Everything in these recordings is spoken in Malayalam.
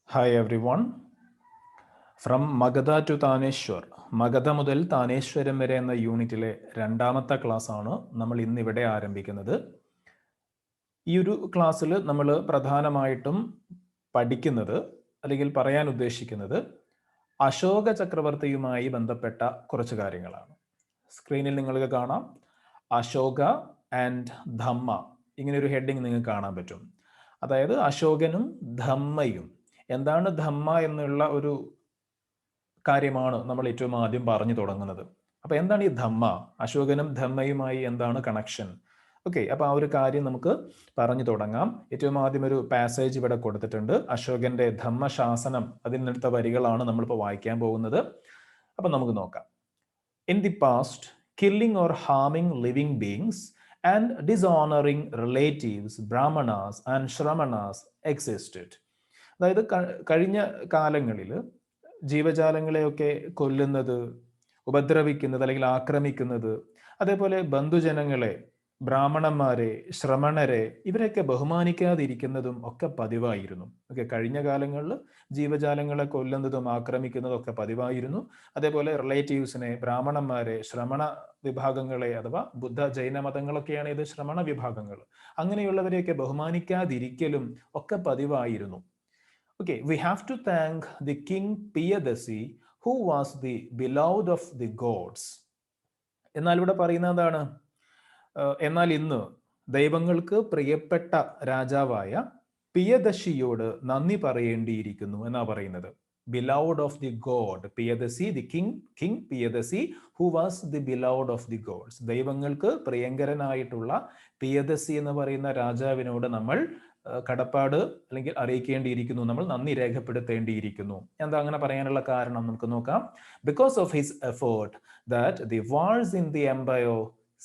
Hi everyone. From Magadha to Taneshwar. Magadha മുതൽ താനേശ്വരം വരെ എന്ന യൂണിറ്റിലെ രണ്ടാമത്തെ ക്ലാസ് ആണ് നമ്മൾ ഇന്നിവിടെ ആരംഭിക്കുന്നത്. ഈ ഒരു ക്ലാസ്സിൽ നമ്മൾ പ്രധാനമായിട്ടും പഠിക്കുന്നത് അല്ലെങ്കിൽ പറയാൻ ഉദ്ദേശിക്കുന്നത് അശോക ചക്രവർത്തിയുമായി ബന്ധപ്പെട്ട കുറച്ച് കാര്യങ്ങളാണ്. സ്ക്രീനിൽ നിങ്ങൾക്ക് കാണാം അശോക ആൻഡ് ധമ്മ, ഇങ്ങനെ ഒരു ഹെഡിങ് നിങ്ങൾക്ക് കാണാൻ പറ്റും. അതായത് അശോകനും ധമ്മയും. എന്താണ് ധമ്മ എന്നുള്ള ഒരു കാര്യമാണ് നമ്മൾ ഏറ്റവും ആദ്യം പറഞ്ഞു തുടങ്ങുന്നത്. അപ്പൊ എന്താണ് ഈ ധമ്മ? അശോകനും ധമ്മയുമായി എന്താണ് കണക്ഷൻ? ഓക്കെ, അപ്പൊ ആ ഒരു കാര്യം നമുക്ക് പറഞ്ഞു തുടങ്ങാം. ഏറ്റവും ആദ്യം ഒരു പാസേജ് ഇവിടെ കൊടുത്തിട്ടുണ്ട്, അശോകന്റെ ധമ്മശാസനം. അതിൽ നിന്നെടുത്ത വരികളാണ് നമ്മളിപ്പോൾ വായിക്കാൻ പോകുന്നത്. അപ്പൊ നമുക്ക് നോക്കാം. In the past, killing or harming living beings and dishonouring relatives, Brahmanas and Shramanas existed. അതായത് കഴിഞ്ഞ കാലങ്ങളിൽ ജീവജാലങ്ങളെയൊക്കെ കൊല്ലുന്നത്, ഉപദ്രവിക്കുന്നത് അല്ലെങ്കിൽ ആക്രമിക്കുന്നത്, അതേപോലെ ബന്ധുജനങ്ങളെ, ബ്രാഹ്മണന്മാരെ, ശ്രമണരെ, ഇവരെയൊക്കെ ബഹുമാനിക്കാതിരിക്കുന്നതും ഒക്കെ പതിവായിരുന്നു. ഓക്കെ, കഴിഞ്ഞ കാലങ്ങളിൽ ജീവജാലങ്ങളെ കൊല്ലുന്നതും ആക്രമിക്കുന്നതും ഒക്കെ പതിവായിരുന്നു. അതേപോലെ റിലേറ്റീവ്സിനെ, ബ്രാഹ്മണന്മാരെ, ശ്രമണ വിഭാഗങ്ങളെ, അഥവാ ബുദ്ധ ജൈന മതങ്ങളൊക്കെയാണ് ഇത് ശ്രമണ വിഭാഗങ്ങൾ, അങ്ങനെയുള്ളവരെയൊക്കെ ബഹുമാനിക്കാതിരിക്കലും ഒക്കെ പതിവായിരുന്നു. Okay, we have to thank the king Piyadasi, who was the beloved of the gods. എന്നാൽ ഇവിടെ പറയുന്നത് എന്താണ്? എന്നാൽ ഇന്ന് ദൈവങ്ങൾക്ക് പ്രിയപ്പെട്ട രാജാവായ പിയദശിയോട് നന്ദി പറയേണ്ടിയിരിക്കുന്നു എന്നാ പറയുന്നത്. Beloved of the god, Piyadasi, the king Piyadasi, who was the beloved of the gods. ദൈവങ്ങൾക്ക് പ്രിയങ്കരനായിട്ടുള്ള പിയദസി എന്ന് പറയുന്ന രാജാവിനോട് നമ്മൾ കടപ്പാട് അല്ലെങ്കിൽ അറിയിക്കേണ്ടിയിരിക്കുന്നു, നമ്മൾ നന്ദി രേഖപ്പെടുത്തേണ്ടിയിരിക്കുന്നു. എന്താ അങ്ങനെ പറയാനുള്ള കാരണം നമുക്ക് നോക്കാം. Because of his effort that the wars in the empire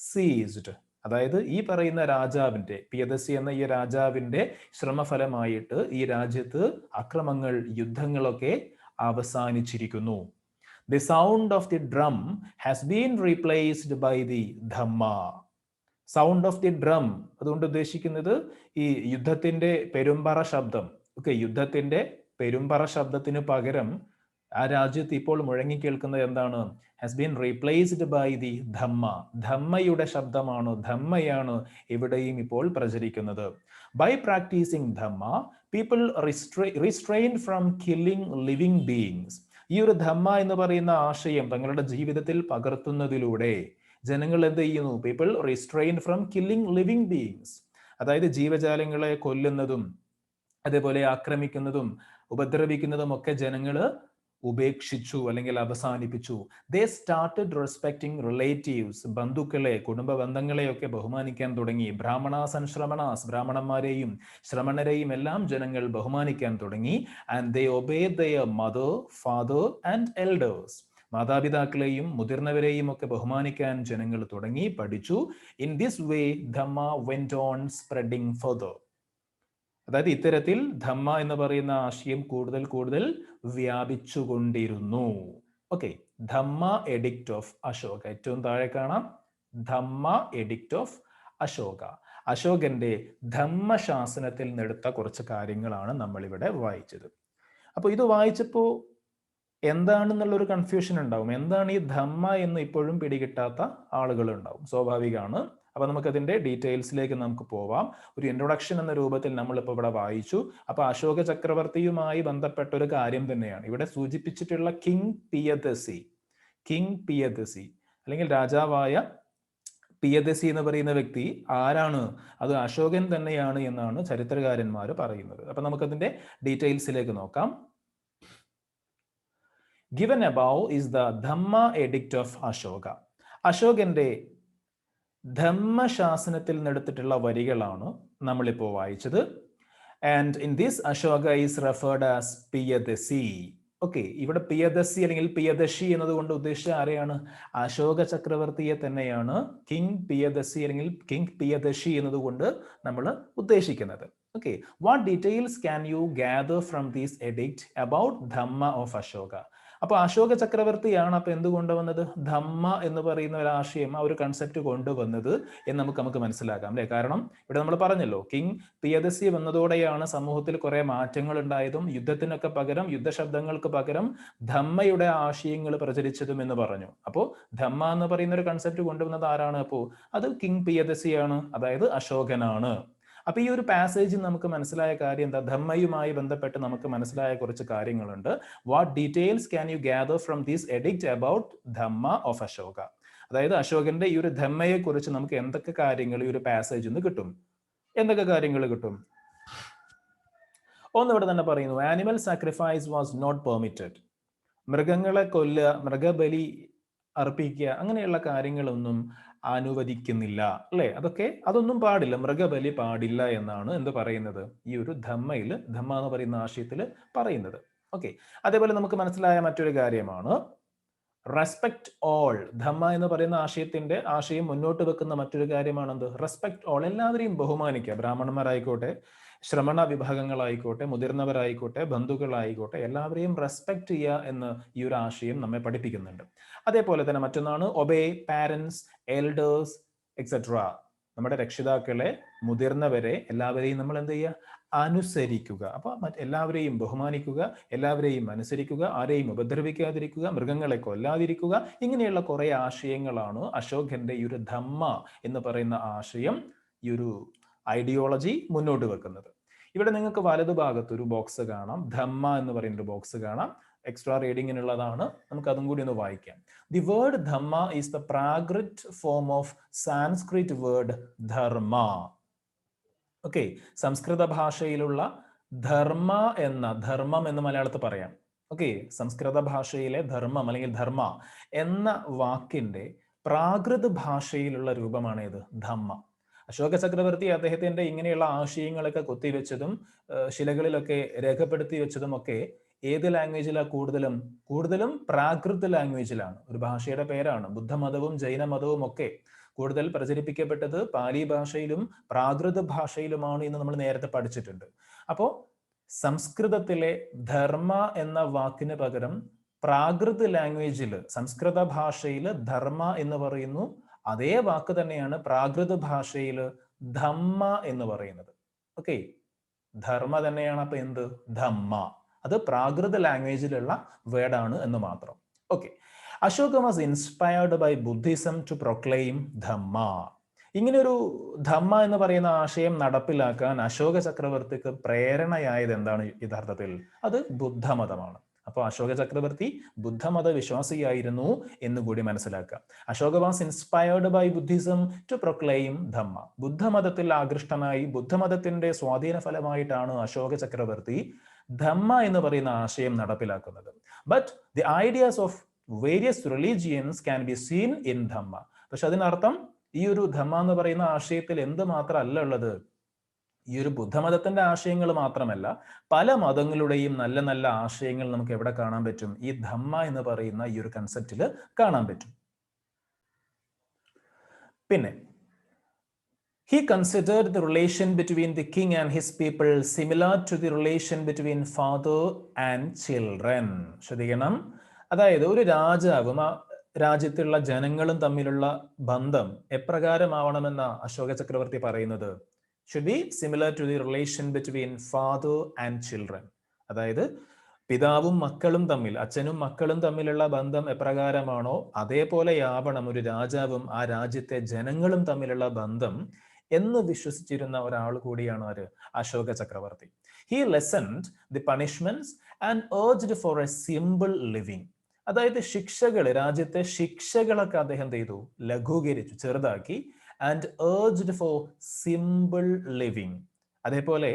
ceased. അതായത് ഈ പറയുന്ന രാജാവിന്റെ, പിയദസി എന്ന ഈ രാജാവിന്റെ ശ്രമഫലമായിട്ട് ഈ രാജ്യത്ത് അക്രമങ്ങൾ, യുദ്ധങ്ങളൊക്കെ അവസാനിച്ചിരിക്കുന്നു. The sound of the drum has been replaced by the Dhamma. Sound of the drum അതുകൊണ്ട് ഉദ്ദേശിക്കുന്നത് ഈ യുദ്ധത്തിന്റെ പെരുമ്പറ ശബ്ദം. ഓക്കെ, യുദ്ധത്തിന്റെ പെരുമ്പറ ശബ്ദത്തിന് പകരം ആ രാജ്യത്ത് ഇപ്പോൾ മുഴങ്ങിക്കേൾക്കുന്നത് എന്താണ്? Has been replaced by the Dhamma. ധമ്മയുടെ ശബ്ദമാണ്, ധമ്മയാണ് ഇവിടെയും ഇപ്പോൾ പ്രചരിക്കുന്നത്. By practising Dhamma, people restrained from killing living beings. ഈ ഒരു ധമ്മ എന്ന് പറയുന്ന ആശയം തങ്ങളുടെ ജീവിതത്തിൽ പകർത്തുന്നതിലൂടെ ജനങ്ങൾ എന്ത് ചെയ്യുന്നു? People restrain from killing living beings. അതായത് ജീവജാലങ്ങളെ കൊല്ലുന്നതും അതേപോലെ ആക്രമിക്കുന്നതും ഉപദ്രവിക്കുന്നതും ഒക്കെ ജനങ്ങൾ ഉപേക്ഷിച്ചു അല്ലെങ്കിൽ അവസാനിപ്പിച്ചു. ദേ സ്റ്റാർട്ടഡ് റെസ്പെക്ടിങ് റിലേറ്റീവ്സ്. ബന്ധുക്കളെ, കുടുംബ ബന്ധങ്ങളെയൊക്കെ ബഹുമാനിക്കാൻ തുടങ്ങി. ബ്രാഹ്മണാസ് ആൻഡ് ശ്രമണാസ്, ബ്രാഹ്മണന്മാരെയും ശ്രമണരെയും എല്ലാം ജനങ്ങൾ ബഹുമാനിക്കാൻ തുടങ്ങി. And they obeyed their mother, father and elders. മാതാപിതാക്കളെയും മുതിർന്നവരെയും ഒക്കെ ബഹുമാനിക്കാൻ ജനങ്ങൾ തുടങ്ങി, പഠിച്ചു. In this way Dhamma went on spreading further. അതായത് ഇത്തരത്തിൽ ധമ്മ എന്ന് പറയുന്ന ആശയം കൂടുതൽ കൂടുതൽ വ്യാപിച്ചുകൊണ്ടിരുന്നു. Okay, Dhamma edict of Ashoka. ഏറ്റവും താഴെ കാണാം ധമ്മ എഡിക്റ്റ് ഓഫ് അശോക. അശോകന്റെ ധമ്മശാസനത്തിൽ നിന്നെടുത്ത കുറച്ച് കാര്യങ്ങളാണ് നമ്മളിവിടെ വായിച്ചത്. അപ്പോൾ ഇത് വായിച്ചപ്പോൾ എന്താണെന്നുള്ളൊരു കൺഫ്യൂഷൻ ഉണ്ടാവും. എന്താണ് ഈ ധമ്മ എന്ന് ഇപ്പോഴും പിടികിട്ടാത്ത ആളുകൾ ഉണ്ടാവും, സ്വാഭാവികമാണ്. അപ്പൊ നമുക്കതിന്റെ ഡീറ്റെയിൽസിലേക്ക് നമുക്ക് പോവാം. ഒരു ഇൻട്രൊഡക്ഷൻ എന്ന രൂപത്തിൽ നമ്മളിപ്പോൾ ഇവിടെ വായിച്ചു. അപ്പൊ അശോക ചക്രവർത്തിയുമായി ബന്ധപ്പെട്ട ഒരു കാര്യം തന്നെയാണ് ഇവിടെ സൂചിപ്പിച്ചിട്ടുള്ള കിങ് പിയദസി. കിങ് പിയദസി അല്ലെങ്കിൽ രാജാവായ പിയദസി എന്ന് പറയുന്ന വ്യക്തി ആരാണ്? അത് അശോകൻ തന്നെയാണ് എന്നാണ് ചരിത്രകാരന്മാർ പറയുന്നത്. അപ്പൊ നമുക്കതിന്റെ ഡീറ്റെയിൽസിലേക്ക് നോക്കാം. Given above is the Dhamma Edict of Ashoka. അശോകന്റെ ധമ്മശാസനത്തിൽ നിന്നെടുത്തിട്ടുള്ള വരികളാണ് നമ്മളിപ്പോൾ വായിച്ചത്. And in this Ashoka is referred as Piyadasi. Okay, ഇവിടെ പിയദസി അല്ലെങ്കിൽ പിയദശി എന്നതുകൊണ്ട് ഉദ്ദേശിച്ച ആരെയാണ്? അശോക ചക്രവർത്തിയെ തന്നെയാണ് കിങ് പിയദസി അല്ലെങ്കിൽ കിങ് പിയദശി എന്നതുകൊണ്ട് നമ്മൾ ഉദ്ദേശിക്കുന്നത്. Okay, what details can you gather from this edict about Dhamma of Ashoka? അപ്പോൾ അശോക ചക്രവർത്തിയാണ് അപ്പൊ എന്ത് കൊണ്ടുവന്നത്? ധമ്മ എന്ന് പറയുന്ന ഒരു ആശയം, ആ ഒരു കൺസെപ്റ്റ് കൊണ്ടുവന്നത് എന്ന് നമുക്ക് മനസ്സിലാക്കാം അല്ലെ. കാരണം ഇവിടെ നമ്മൾ പറഞ്ഞല്ലോ, കിങ് പ്രിയദസി വന്നതോടെയാണ് സമൂഹത്തിൽ കുറെ മാറ്റങ്ങൾ ഉണ്ടായതും യുദ്ധത്തിനൊക്കെ പകരം, യുദ്ധശബ്ദങ്ങൾക്ക് പകരം ധമ്മയുടെ ആശയങ്ങൾ പ്രചരിച്ചതും എന്ന് പറഞ്ഞു. അപ്പോൾ ധമ്മ എന്ന് പറയുന്ന ഒരു കൺസെപ്റ്റ് കൊണ്ടുവന്നത് ആരാണ്? അപ്പോൾ അത് കിങ് പ്രിയദസിയാണ്, അതായത് അശോകനാണ്. അപ്പൊ ഈ ഒരു പാസേജിൽ നമുക്ക് മനസ്സിലായ കാര്യം എന്താ? ധമ്മയുമായി ബന്ധപ്പെട്ട് നമുക്ക് മനസ്സിലായ കുറച്ച് കാര്യങ്ങളുണ്ട്. What details can you gather from this edict about Dhamma of Ashoka? അതായത് അശോകന്റെ ഈ ഒരു ധമ്മയെ കുറിച്ച് നമുക്ക് എന്തൊക്കെ കാര്യങ്ങൾ ഈ ഒരു പാസേജിൽ നിന്ന് കിട്ടും? എന്തൊക്കെ കാര്യങ്ങൾ കിട്ടും? ഒന്ന് ഇവിടെ തന്നെ പറയുന്നു, animal sacrifice was not permitted. മൃഗങ്ങളെ കൊല്ലുക, മൃഗബലി അർപ്പിക്കുക, അങ്ങനെയുള്ള കാര്യങ്ങളൊന്നും അനുവദിക്കുന്നില്ല അല്ലെ. അതൊന്നും പാടില്ല, മൃഗബലി പാടില്ല എന്നാണ് എന്ത് പറയുന്നത്? ഈ ഒരു ധമ്മ എന്ന് പറയുന്ന ആശയത്തിൽ പറയുന്നത്. ഓക്കെ. അതേപോലെ നമുക്ക് മനസ്സിലായ മറ്റൊരു കാര്യമാണ് റെസ്പെക്ട് ഓൾ. ധമ്മ എന്ന് പറയുന്ന ആശയം മുന്നോട്ട് വെക്കുന്ന മറ്റൊരു കാര്യമാണ് എന്ത്? Respect all. എല്ലാവരെയും ബഹുമാനിക്കുക. ബ്രാഹ്മണന്മാരായിക്കോട്ടെ, ശ്രമണ വിഭാഗങ്ങളായിക്കോട്ടെ, മുതിർന്നവരായിക്കോട്ടെ, ബന്ധുക്കളായിക്കോട്ടെ, എല്ലാവരെയും റെസ്പെക്ട് ചെയ്യുക എന്ന് ഈ ഒരു ആശയം നമ്മെ പഠിപ്പിക്കുന്നുണ്ട്. അതേപോലെ തന്നെ മറ്റൊന്നാണ് ഒബേ പാരന്റ്സ്, എൽഡേഴ്സ് എക്സെട്ര. നമ്മുടെ രക്ഷിതാക്കളെ, മുതിർന്നവരെ, എല്ലാവരെയും നമ്മൾ എന്ത് ചെയ്യുക? അനുസരിക്കുക. അപ്പൊ എല്ലാവരെയും ബഹുമാനിക്കുക, എല്ലാവരെയും അനുസരിക്കുക, ആരെയും ഉപദ്രവിക്കാതിരിക്കുക, മൃഗങ്ങളെ കൊല്ലാതിരിക്കുക, ഇങ്ങനെയുള്ള കുറെ ആശയങ്ങളാണ് അശോകന്റെ ഈ ഒരു ധമ്മ എന്ന് പറയുന്ന ആശയം, ഈ ഒരു ഐഡിയോളജി മുന്നോട്ട് വെക്കുന്നത്. ഇവിടെ നിങ്ങൾക്ക് വലതുഭാഗത്ത് ഒരു ബോക്സ് കാണാം, ധമ്മ എന്ന് പറയുന്ന ഒരു ബോക്സ് കാണാം. എക്സ്ട്രാ റീഡിങ്ങിനുള്ളതാണ്, നമുക്ക് അതും കൂടി ഒന്ന് വായിക്കാം. The word Dhamma is the Prakrit form of Sanskrit word Dharma. Okay, സംസ്കൃത ഭാഷയിലുള്ള ധർമ്മ ധർമ്മം എന്ന് മലയാളത്തിൽ പറയാം. ഓക്കെ, സംസ്കൃത ഭാഷയിലെ ധർമ്മം അല്ലെങ്കിൽ ധർമ്മ എന്ന വാക്കിന്റെ പ്രാകൃത് ഭാഷയിലുള്ള രൂപമാണ് ഇത് ധമ്മ. അശോക ചക്രവർത്തി അദ്ദേഹത്തിന്റെ ഇങ്ങനെയുള്ള ആശയങ്ങളൊക്കെ കൊത്തിവെച്ചതും ശിലകളിലൊക്കെ രേഖപ്പെടുത്തി വെച്ചതും ഒക്കെ ഏത് ലാംഗ്വേജിലാണ്? കൂടുതലും പ്രാകൃത് ലാംഗ്വേജിലാണ്. ഒരു ഭാഷയുടെ പേരാണ്. ബുദ്ധമതവും ജൈനമതവും ഒക്കെ കൂടുതൽ പ്രചരിപ്പിക്കപ്പെട്ടത് പാലി ഭാഷയിലും പ്രാകൃത ഭാഷയിലുമാണ് എന്ന് നമ്മൾ നേരത്തെ പഠിച്ചിട്ടുണ്ട്. അപ്പോൾ സംസ്കൃതത്തിലെ ധർമ്മ എന്ന വാക്കിന് പകരം പ്രാകൃത് ലാംഗ്വേജിൽ, സംസ്കൃത ഭാഷയിൽ ധർമ്മ എന്ന് പറയുന്നു. അതേ വാക്ക് തന്നെയാണ് പ്രാകൃത ഭാഷയിൽ ധമ്മ എന്ന് പറയുന്നത്. ഓക്കെ, ധർമ്മ തന്നെയാണ് അപ്പൊ എന്ത്? ധമ്മ. അത് പ്രാകൃത ലാംഗ്വേജിലുള്ള വേർഡാണ് എന്ന് മാത്രം. Okay. Ashoka was inspired by Buddhism to proclaim Dhamma. ഇങ്ങനൊരു ധമ്മ എന്ന് പറയുന്ന ആശയം നടപ്പിലാക്കാൻ അശോക ചക്രവർത്തിക്ക് പ്രേരണയായത് എന്താണ് യഥാർത്ഥത്തിൽ? അത് ബുദ്ധമതമാണ്. അപ്പോൾ അശോക ചക്രവർത്തി ബുദ്ധമത വിശ്വാസിയായിരുന്നു എന്നുകൂടി മനസ്സിലാക്കാം. Ashoka was inspired by Buddhism to proclaim Dhamma. ബുദ്ധമതത്തിൽ ആകൃഷ്ടനായി, ബുദ്ധമതത്തിന്റെ സ്വാധീന ഫലമായിട്ടാണ് അശോക ചക്രവർത്തി ധമ്മ എന്ന് പറയുന്ന ആശയം നടപ്പിലാക്കുന്നത്. But the ideas of various religions can be seen in Dhamma. പക്ഷെ അതിനർത്ഥം ഈ ഒരു ധമ്മ എന്ന് പറയുന്ന ആശയത്തിൽ എന്ത് മാത്രമല്ല ഉള്ളത്? ഈ ഒരു ബുദ്ധമതത്തിന്റെ ആശയങ്ങൾ മാത്രമല്ല, പല മതങ്ങളുടെയും നല്ല നല്ല ആശയങ്ങൾ നമുക്ക് എവിടെ കാണാൻ പറ്റും? ഈ ധമ്മ എന്ന് പറയുന്ന ഈ ഒരു കൺസെപ്റ്റിൽ കാണാൻ പറ്റും. പിന്നെ he considered the relation between the king and his people similar to the relation between father and children. ശ്രദ്ധിക്കണം, അതായത് ഒരു രാജാവും ആ രാജ്യത്തുള്ള ജനങ്ങളും തമ്മിലുള്ള ബന്ധം എപ്രകാരമാവണമെന്ന അശോക ചക്രവർത്തി പറയുന്നത്? should be similar to the relation between father and children. അതായത് പിതാവും മക്കളും തമ്മിൽ, അച്ഛനും മക്കളും തമ്മിലുള്ള ബന്ധം എപ്രകാരമാണോ അതേപോലെയാവണം ഒരു രാജാവും ആ രാജ്യത്തെ ജനങ്ങളും തമ്മിലുള്ള ബന്ധം എന്ന് വിശ്വസിച്ചിരുന്ന ഒരാൾ കൂടിയാണ് ആര്? അശോക ചക്രവർത്തി. He lessened the punishments and urged for a simple living. അതായത് ശിക്ഷകൾ, രാജ്യത്തെ ശിക്ഷകളൊക്കെ അദ്ദേഹം ചെയ്തു, ലഘൂകരിച്ചു, ചെറുതാക്കി. and urged for simple living. അതേപോലെ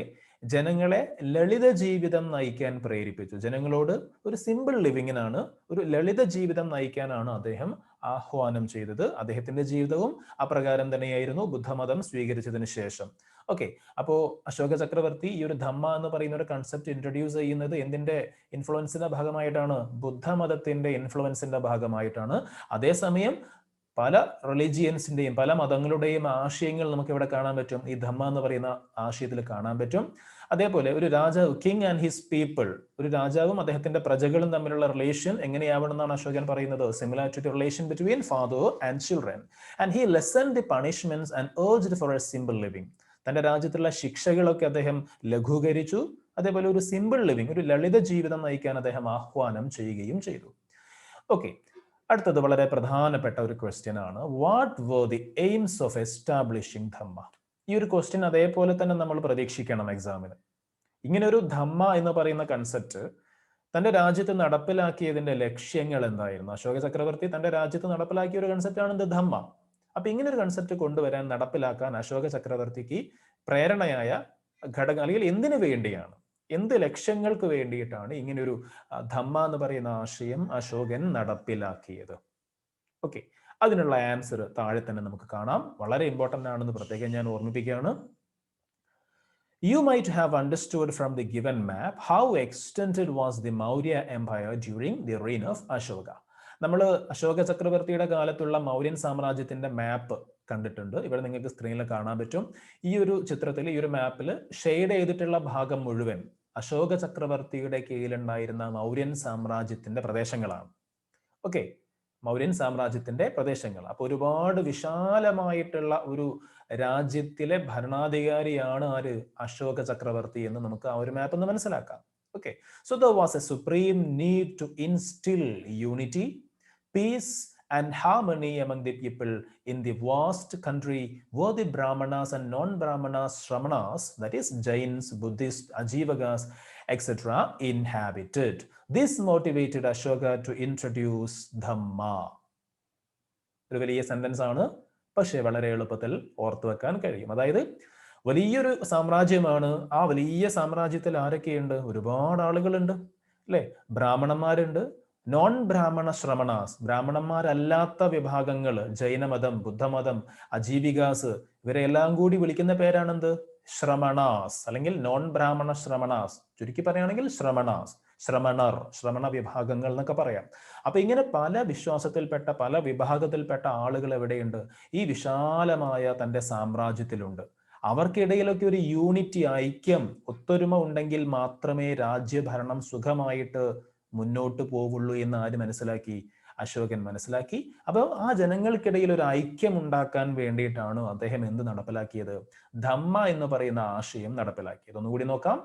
ജനങ്ങളെ ലളിത ജീവിതം നയിക്കാൻ പ്രേരിപ്പിച്ചു. ജനങ്ങളോട് ഒരു സിമ്പിൾ ലിവിങ്ങിനാണ്, ഒരു ലളിത ജീവിതം നയിക്കാനാണ് അദ്ദേഹം ആഹ്വാനം ചെയ്തത്. അദ്ദേഹത്തിന്റെ ജീവിതവും അപ്രകാരം തന്നെയായിരുന്നു ബുദ്ധമതം സ്വീകരിച്ചതിന് ശേഷം. ഓക്കെ, അപ്പോ അശോക ചക്രവർത്തി ഈ ഒരു ധമ്മ എന്ന് പറയുന്ന ഒരു കൺസെപ്റ്റ് ഇൻട്രൊഡ്യൂസ് ചെയ്യുന്നത് എന്തിന്റെ ഇൻഫ്ലുവൻസിന്റെ ഭാഗമായിട്ടാണ്? ബുദ്ധമതത്തിന്റെ ഇൻഫ്ലുവൻസിന്റെ ഭാഗമായിട്ടാണ്. അതേസമയം പല റിലീജിയൻസിന്റെയും പല മതങ്ങളുടെയും ആശയങ്ങൾ നമുക്ക് ഇവിടെ കാണാൻ പറ്റും, ഈ ധമ്മ എന്ന് പറയുന്ന ആശയത്തിൽ കാണാൻ പറ്റും. അതേപോലെ ഒരു രാജാവ്, കിങ് ആൻഡ് ഹിസ് പീപ്പിൾ, ഒരു രാജാവും അദ്ദേഹത്തിന്റെ പ്രജകളും തമ്മിലുള്ള റിലേഷൻ എങ്ങനെയാവണമെന്നാണ് അശോകൻ പറയുന്നത്? Similar to the relation between father and children. And he lessen the punishments and urged for a simple living. തന്റെ രാജ്യത്തുള്ള ശിക്ഷകളൊക്കെ അദ്ദേഹം ലഘൂകരിച്ചു. അതേപോലെ ഒരു സിമ്പിൾ ലിവിംഗ്, ഒരു ലളിത ജീവിതം നയിക്കാൻ അദ്ദേഹം ആഹ്വാനം ചെയ്യുകയും ചെയ്തു. ഓക്കെ, അടുത്തത് വളരെ പ്രധാനപ്പെട്ട ഒരു ക്വസ്റ്റ്യൻ ആണ്. What were the aims of establishing Dhamma? ഈ ഒരു ക്വസ്റ്റ്യൻ അതേപോലെ തന്നെ നമ്മൾ പ്രതീക്ഷിക്കണം എക്സാമിന്. ഇങ്ങനെ ഒരു ധമ്മ എന്ന് പറയുന്ന കൺസെപ്റ്റ് തന്റെ രാജ്യത്ത് നടപ്പിലാക്കിയതിന്റെ ലക്ഷ്യങ്ങൾ എന്തായിരുന്നു? അശോക ചക്രവർത്തി തന്റെ രാജ്യത്ത് നടപ്പിലാക്കിയ ഒരു കൺസെപ്റ്റാണ് ഇത് ധമ്മ. അപ്പൊ ഇങ്ങനെ ഒരു കൺസെപ്റ്റ് കൊണ്ടുവരാൻ, നടപ്പിലാക്കാൻ അശോക ചക്രവർത്തിക്ക് പ്രേരണയായ ഘടകം, അല്ലെങ്കിൽ എന്തിനു വേണ്ടിയാണ്, എന്ത് ലക്ഷ്യങ്ങൾക്ക് വേണ്ടിയിട്ടാണ് ഇങ്ങനൊരു ധമ്മ എന്ന് പറയുന്ന ആശയം അശോകൻ നടപ്പിലാക്കിയത്? ഓക്കെ, അതിനുള്ള ആൻസർ താഴെ തന്നെ നമുക്ക് കാണാം. വളരെ ഇമ്പോർട്ടന്റ് ആണെന്ന് പ്രത്യേകം ഞാൻ ഓർമ്മിപ്പിക്കുകയാണ്. You might have understood from the given map how extended was the Maurya Empire during the reign of Ashoka. നമ്മൾ അശോക ചക്രവർത്തിയുടെ കാലത്തുള്ള മൗര്യൻ സാമ്രാജ്യത്തിന്റെ മാപ്പ് കണ്ടിട്ടുണ്ട്. ഇവിടെ നിങ്ങൾക്ക് സ്ക്രീനിൽ കാണാൻ പറ്റും. ഈ ഒരു ചിത്രത്തിൽ, ഈ ഒരു മാപ്പിൽ ഷെയ്ഡ് ചെയ്തിട്ടുള്ള ഭാഗം മുഴുവൻ അശോക ചക്രവർത്തിയുടെ കീഴിലുണ്ടായിരുന്ന മൗര്യൻ സാമ്രാജ്യത്തിന്റെ പ്രദേശങ്ങളാണ്. ഓക്കെ, മൗര്യൻ സാമ്രാജ്യത്തിന്റെ പ്രദേശങ്ങൾ. അപ്പൊ ഒരുപാട് വിശാലമായിട്ടുള്ള ഒരു രാജ്യത്തിലെ ഭരണാധികാരിയാണ് ആര്? അശോക ചക്രവർത്തി എന്ന് നമുക്ക് ആ ഒരു മാപ്പ് ഒന്ന് മനസ്സിലാക്കാം. Okay, so there was a supreme need to instill unity, peace and harmony among the people in the vast country where the Brahmanas and non-Brahmanas, Shramanas, that is Jains, Buddhists, Ajivagas, etc. inhabited. This motivated Ashoka to introduce Dhamma. ഒരു വലിയ സെന്റൻസ് ആണ്, പക്ഷേ വളരെ എളുപ്പത്തിൽ ഓർത്തു വെക്കാൻ കഴിയും. അതായത് വലിയൊരു സാമ്രാജ്യമാണ്. ആ വലിയ സാമ്രാജ്യത്തിൽ ആരൊക്കെയുണ്ട്? ഒരുപാട് ആളുകളുണ്ട്, അല്ലെ? ബ്രാഹ്മണന്മാരുണ്ട്, നോൺ ബ്രാഹ്മണ ശ്രമണാസ്, ബ്രാഹ്മണന്മാരല്ലാത്ത വിഭാഗങ്ങൾ, ജൈനമതം, ബുദ്ധമതം, അജീവികാസ്, ഇവരെല്ലാം കൂടി വിളിക്കുന്ന പേരാണെന്ത്? ശ്രമണാസ്, അല്ലെങ്കിൽ നോൺ ബ്രാഹ്മണ ശ്രമണാസ്. ചുരുക്കി പറയുകയാണെങ്കിൽ ശ്രമണാസ്, ശ്രമണർ, ശ്രമണ വിഭാഗങ്ങൾ എന്നൊക്കെ പറയാം. അപ്പൊ ഇങ്ങനെ പല വിശ്വാസത്തിൽപ്പെട്ട, പല വിഭാഗത്തിൽപ്പെട്ട ആളുകൾ എവിടെയുണ്ട്? ഈ വിശാലമായ തന്റെ സാമ്രാജ്യത്തിലുണ്ട്. അവർക്കിടയിലൊക്കെ ഒരു യൂണിറ്റി, ഐക്യം, ഒത്തൊരുമ ഉണ്ടെങ്കിൽ മാത്രമേ രാജ്യഭരണം സുഖമായിട്ട് മുന്നോട്ട് പോവുള്ളൂ എന്ന് ആര് മനസ്സിലാക്കി? അശോകൻ മനസ്സിലാക്കി. അപ്പോൾ ആ ജനങ്ങൾക്കിടയിൽ ഒരു ഐക്യം ഉണ്ടാക്കാൻ വേണ്ടിയിട്ടാണ് അദ്ദേഹം എന്ത് നടപ്പിലാക്കിയത്? ധമ്മ എന്ന് പറയുന്ന ആശയം നടപ്പിലാക്കിയത്. ഒന്നുകൂടി നോക്കാം.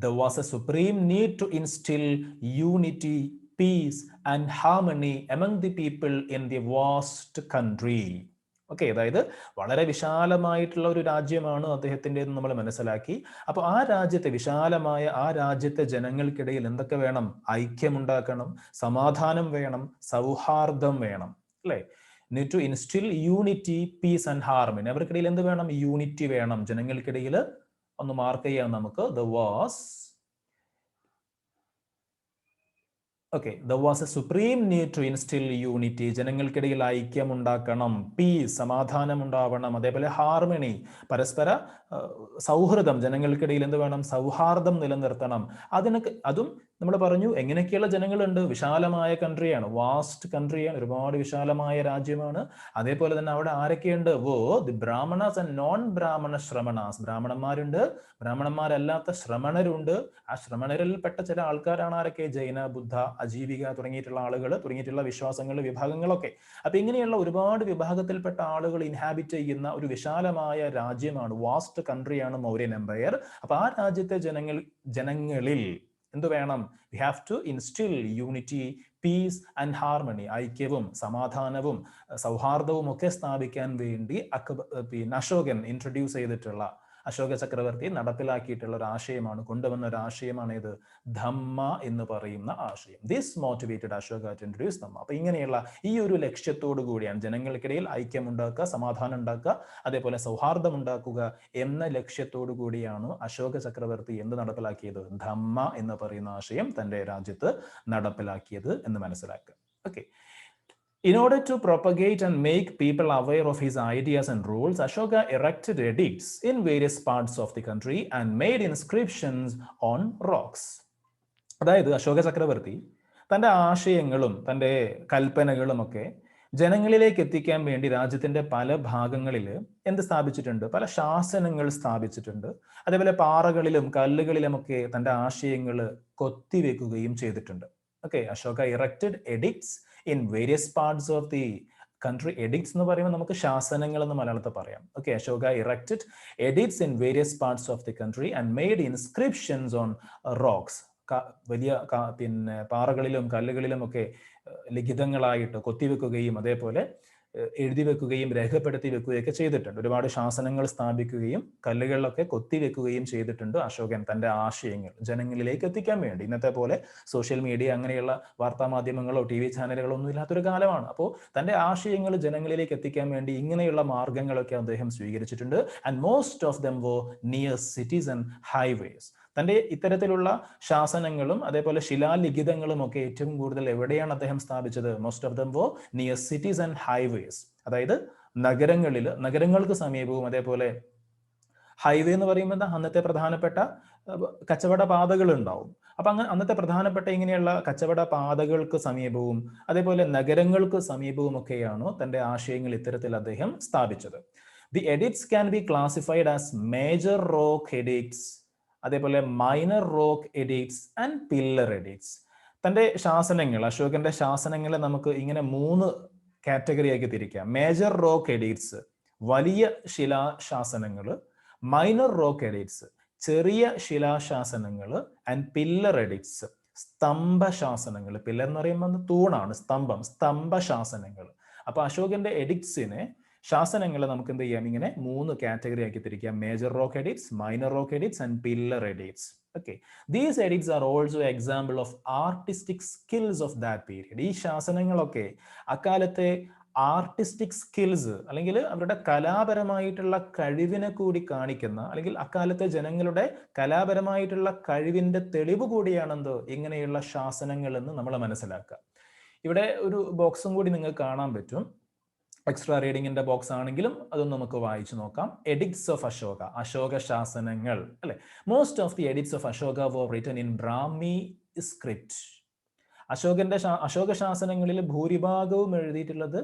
There was a supreme need to instill unity, peace and harmony among the people in the vast country. Okay, അതായത് വളരെ വിശാലമായിട്ടുള്ള ഒരു രാജ്യമാണ് അദ്ദേഹത്തിൻ്റെ നമ്മൾ മനസ്സിലാക്കി. അപ്പോൾ ആ രാജ്യത്തെ, വിശാലമായ ആ രാജ്യത്തെ ജനങ്ങൾക്കിടയിൽ എന്തൊക്കെ വേണം? ഐക്യമുണ്ടാക്കണം, സമാധാനം വേണം, സൗഹാർദ്ദം വേണം, അല്ലേ? Need to instil unity, peace and harmony. അവർക്കിടയിൽ എന്ത് വേണം? യൂണിറ്റി വേണം. ജനങ്ങൾക്കിടയിൽ ഒന്ന് മാർക്ക് ചെയ്യാം നമുക്ക്. There was a supreme need to instill unity. ജനങ്ങൾക്കിടയിൽ ഐക്യം ഉണ്ടാക്കണം, പീസ്, സമാധാനം ഉണ്ടാവണം, അതേപോലെ ഹാർമണി, പരസ്പര സൗഹൃദം, ജനങ്ങൾക്കിടയിൽ എന്ത് വേണം? സൗഹാർദ്ദം നിലനിർത്തണം. അതും നമ്മൾ പറഞ്ഞു എങ്ങനെയൊക്കെയുള്ള ജനങ്ങളുണ്ട്? വിശാലമായ കൺട്രിയാണ്, വാസ്റ്റ് കൺട്രിയാണ്, ഒരുപാട് വിശാലമായ രാജ്യമാണ്. അതേപോലെ തന്നെ അവിടെ ആരൊക്കെയുണ്ട്? ദി ബ്രാഹ്മണാസ് ആൻഡ് നോൺ ബ്രാഹ്മണ ശ്രമണാസ്, ബ്രാഹ്മണന്മാരുണ്ട്, ബ്രാഹ്മണന്മാരല്ലാത്ത ശ്രമണരുണ്ട്. ആ ശ്രമണരിൽപ്പെട്ട ചില ആൾക്കാരാണ് ആരൊക്കെ? ജൈന, ബുദ്ധ, അജീവിക തുടങ്ങിയിട്ടുള്ള ആളുകൾ, തുടങ്ങിയിട്ടുള്ള വിശ്വാസങ്ങൾ, വിഭാഗങ്ങളൊക്കെ. അപ്പൊ ഇങ്ങനെയുള്ള ഒരുപാട് വിഭാഗത്തിൽപ്പെട്ട ആളുകൾ ഇൻഹാബിറ്റ് ചെയ്യുന്ന ഒരു വിശാലമായ രാജ്യമാണ്, വാസ്റ്റ് കൺട്രിയാണ് മൗര്യൻ എംപയർ. അപ്പൊ ആ രാജ്യത്തെ ജനങ്ങളിൽ എന്ത് വേണം? We have to instil unity, peace and harmony. ഐക്യവും സമാധാനവും സൗഹാർദ്ദവും ഒക്കെ സ്ഥാപിക്കാൻ വേണ്ടി അശോകൻ ഇൻട്രൊഡ്യൂസ് ചെയ്തിട്ടുള്ള, അശോക ചക്രവർത്തി നടപ്പിലാക്കിയിട്ടുള്ള ഒരു ആശയമാണ്, കൊണ്ടുവന്ന ഒരു ആശയമാണ് ഇത് ധമ്മ എന്ന് പറയുന്ന ആശയം. This motivated Ashoka to introduce Dhamma. അപ്പൊ ഇങ്ങനെയുള്ള ഈ ഒരു ലക്ഷ്യത്തോടു കൂടിയാണ്, ജനങ്ങൾക്കിടയിൽ ഐക്യം ഉണ്ടാക്കുക, സമാധാനം ഉണ്ടാക്കുക, അതേപോലെ സൗഹാർദ്ദം ഉണ്ടാക്കുക എന്ന ലക്ഷ്യത്തോടു കൂടിയാണ് അശോക ചക്രവർത്തി എന്ത് നടപ്പിലാക്കിയത്? ധമ്മ എന്ന് പറയുന്ന ആശയം തന്റെ രാജ്യത്ത് നടപ്പിലാക്കിയത് എന്ന് മനസ്സിലാക്കുക. Okay, in order to propagate and make people aware of his ideas and rules, Ashoka erected edicts in various parts of the country and made inscriptions on rocks. അതായത് അശോക ചക്രവർത്തി തൻ്റെ ആശയങ്ങളും തൻ്റെ കൽപ്പനകളും ഒക്കെ ജനങ്ങളിലേക്ക് എത്തിക്കാൻ വേണ്ടി രാജ്യത്തിന്റെ പല ഭാഗങ്ങളിൽ എന്ത് സ്ഥാപിച്ചിട്ടുണ്ട്? പല ശാസനങ്ങൾ സ്ഥാപിച്ചിട്ടുണ്ട്. അതേപോലെ പാറകളിലും കല്ലുകളിലുമൊക്കെ തന്റെ ആശയങ്ങൾ കൊത്തിവെക്കുകയും ചെയ്തിട്ടുണ്ട്. Okay, Ashoka erected edicts in various parts of the country. Edicts എന്ന് പറയുമ്പോൾ നമുക്ക് ശാസനങ്ങൾ എന്ന് മലയാളത്തിൽ പറയാം. Okay, Ashoka erected edicts in various parts of the country and made inscriptions on rocks. വലിയ പിന്നെ പാറകളിലും കല്ലുകളിലും ഒക്കെ ലിഖിതങ്ങളായിട്ട് കൊത്തിവെക്കുകയും അതേപോലെ എഴുതി വെക്കുകയും രേഖപ്പെടുത്തി വെക്കുകയൊക്കെ ചെയ്തിട്ടുണ്ട്. ഒരുപാട് ശാസനങ്ങൾ സ്ഥാപിക്കുകയും കല്ലുകളിലൊക്കെ കൊത്തിവെക്കുകയും ചെയ്തിട്ടുണ്ട് അശോകൻ തന്റെ ആശയങ്ങൾ ജനങ്ങളിലേക്ക് എത്തിക്കാൻ വേണ്ടി. ഇന്നത്തെ പോലെ സോഷ്യൽ മീഡിയ അങ്ങനെയുള്ള വാർത്താ മാധ്യമങ്ങളോ TV ചാനലുകളോ ഒന്നും ഇല്ലാത്തൊരു കാലമാണ്. അപ്പോൾ തന്റെ ആശയങ്ങൾ ജനങ്ങളിലേക്ക് എത്തിക്കാൻ വേണ്ടി ഇങ്ങനെയുള്ള മാർഗങ്ങളൊക്കെ അദ്ദേഹം സ്വീകരിച്ചിട്ടുണ്ട്. And most of them were near cities and highways. തന്റെ ഇത്തരത്തിലുള്ള ശാസനങ്ങളും അതേപോലെ ശിലാലിഖിതങ്ങളും ഒക്കെ ഏറ്റവും കൂടുതൽ എവിടെയാണ് അദ്ദേഹം സ്ഥാപിച്ചത്? Most of them were near cities and highways. അതായത് നഗരങ്ങൾക്ക് സമീപവും അതേപോലെ ഹൈവേ എന്ന് പറയുമ്പോൾ അന്നത്തെ പ്രധാനപ്പെട്ട കച്ചവട പാതകൾ ഉണ്ടാവും. അപ്പൊ അന്നത്തെ പ്രധാനപ്പെട്ട ഇങ്ങനെയുള്ള കച്ചവട പാതകൾക്ക് സമീപവും അതേപോലെ നഗരങ്ങൾക്ക് സമീപവും ഒക്കെയാണ് തന്റെ ആശയങ്ങൾ ഇത്തരത്തിൽ അദ്ദേഹം സ്ഥാപിച്ചത്. The edicts can be classified as major rock edicts, അതേപോലെ minor rock edicts and pillar edicts. തന്റെ ശാസനങ്ങൾ, അശോകന്റെ ശാസനങ്ങളെ നമുക്ക് ഇങ്ങനെ 3 കാറ്റഗറിയാക്കി തിരിക്കാം. മേജർ റോക്ക് എഡിക്ട്സ് വലിയ ശിലാശാസനങ്ങൾ, മൈനർ റോക്ക് എഡിക്ട്സ് ചെറിയ ശിലാശാസനങ്ങൾ, ആൻഡ് പില്ലർ എഡിക്ട്സ് സ്തംഭശാസനങ്ങൾ. പില്ലർ എന്ന് പറയുമ്പോൾ തൂണാണ്, സ്തംഭശാസനങ്ങൾ. അപ്പൊ അശോകന്റെ എഡിക്ട്സിനെ ശാസനങ്ങളെ നമുക്ക് എന്ത് ചെയ്യാം? ഇങ്ങനെ 3 കാറ്റഗറി ആക്കി തിരിക്കാം. Major rock edicts, minor rock edicts and pillar edicts. Okay, these edicts are also example of artistic skills of that period. ഈ ശാസനങ്ങളൊക്കെ അക്കാലത്തെ ആർട്ടിസ്റ്റിക് സ്കിൽസ് അല്ലെങ്കിൽ അവരുടെ കലാപരമായിട്ടുള്ള കഴിവിനെ കൂടി കാണിക്കുന്ന, അല്ലെങ്കിൽ അക്കാലത്തെ ജനങ്ങളുടെ കലാപരമായിട്ടുള്ള കഴിവിന്റെ തെളിവ് കൂടിയാണെന്തോ ഇങ്ങനെയുള്ള ശാസനങ്ങൾ എന്ന് നമ്മൾ മനസ്സിലാക്കുക. ഇവിടെ ഒരു ബോക്സും കൂടി നിങ്ങൾക്ക് കാണാൻ പറ്റും. എക്സ്ട്രാ റീഡിങ്ങിന്റെ ബോക്സ് ആണെങ്കിലും അതൊന്നും നമുക്ക് വായിച്ചു നോക്കാം. എഡിക്ട്സ് ഓഫ് അശോക, അശോക ശാസനങ്ങൾ അല്ലെ. Most of the edicts of Ashoka were written in Brahmi script. Ashoka ശാസനങ്ങളിൽ ഭൂരിഭാഗവും എഴുതിയിട്ടുള്ളത്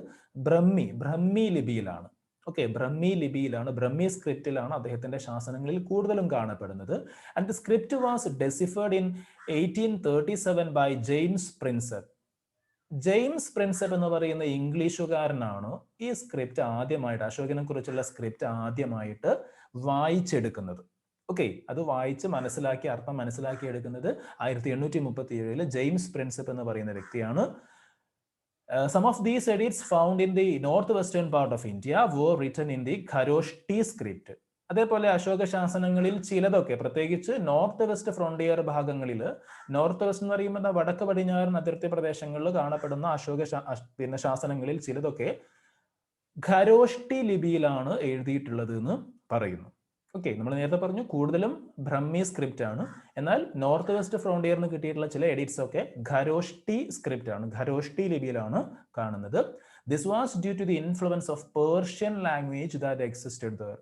ബ്രഹ്മി ലിപിയിലാണ്. ഓക്കെ, ബ്രഹ്മി ലിപിയിലാണ്, ബ്രഹ്മി സ്ക്രിപ്റ്റിലാണ് അദ്ദേഹത്തിന്റെ ശാസനങ്ങളിൽ കൂടുതലും കാണപ്പെടുന്നത്. And the script was deciphered in 1837 by James Prinsep. James Prinsep എന്ന് പറയുന്ന ഇംഗ്ലീഷുകാരനാണ് ഈ സ്ക്രിപ്റ്റ് ആദ്യമായിട്ട്, അശോകനെ കുറിച്ചുള്ള സ്ക്രിപ്റ്റ് ആദ്യമായിട്ട് വായിച്ചെടുക്കുന്നത്. ഓക്കെ, അത് വായിച്ച് മനസ്സിലാക്കി അർത്ഥം മനസ്സിലാക്കി എടുക്കുന്നത് 1837 ജെയിംസ് പ്രിൻസെപ്പ് എന്ന് പറയുന്ന വ്യക്തിയാണ്. Some of these edicts found in the northwestern part of India were written in the Kharoshti script. അതേപോലെ അശോക ശാസനങ്ങളിൽ ചിലതൊക്കെ പ്രത്യേകിച്ച് നോർത്ത് വെസ്റ്റ് ഫ്രോണ്ടിയർ ഭാഗങ്ങളിൽ, നോർത്ത് വെസ്റ്റ് എന്ന് പറയുമ്പോൾ വടക്ക് പടിഞ്ഞാറൻ അതിർത്തി പ്രദേശങ്ങളിൽ കാണപ്പെടുന്ന അശോക ശാസനങ്ങളിൽ ചിലതൊക്കെ ഖരോഷ്ടി ലിപിയിലാണ് എഴുതിയിട്ടുള്ളത് എന്ന് പറയുന്നു. ഓക്കെ, നമ്മൾ നേരത്തെ പറഞ്ഞു കൂടുതലും ബ്രഹ്മി സ്ക്രിപ്റ്റ് ആണ്. എന്നാൽ നോർത്ത് വെസ്റ്റ് ഫ്രോണ്ടിയറിന് കിട്ടിയിട്ടുള്ള ചില എഡിറ്റ്സ് ഒക്കെ ഖരോഷ്ടി സ്ക്രിപ്റ്റ് ആണ്, ഖരോഷ്ടി ലിപിയിലാണ് കാണുന്നത്. This was due to the influence of Persian language that existed there.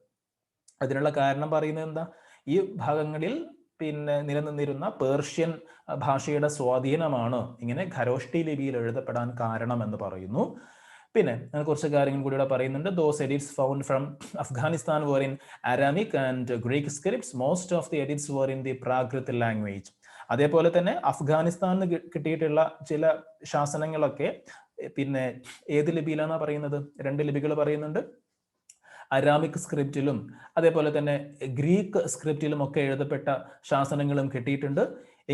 അതിനുള്ള കാരണം പറയുന്നത് എന്താ? ഈ ഭാഗങ്ങളിൽ നിലനിന്നിരുന്ന പേർഷ്യൻ ഭാഷയുടെ സ്വാധീനമാണ് ഇങ്ങനെ ഖരോഷ്ടി ലിപിയിൽ എഴുതപ്പെടാൻ കാരണം എന്ന് പറയുന്നു. പിന്നെ കുറച്ച് കാര്യങ്ങൾ കൂടി ഇവിടെ പറയുന്നുണ്ട്. Those edicts found from Afghanistan were in Aramaic and Greek scripts. Most of the edicts were in the Prakrit language. അതേപോലെ തന്നെ അഫ്ഗാനിസ്ഥാനിൽ കിട്ടിയിട്ടുള്ള ചില ശാസനങ്ങളൊക്കെ ഏത് ലിപിയിലാണ് പറയുന്നത്? 2 ലിപികൾ പറയുന്നുണ്ട്. അരാമിക് സ്ക്രിപ്റ്റിലും അതേപോലെ തന്നെ ഗ്രീക്ക് സ്ക്രിപ്റ്റിലും ഒക്കെ എഴുതപ്പെട്ട ശാസനങ്ങളും കിട്ടിയിട്ടുണ്ട്.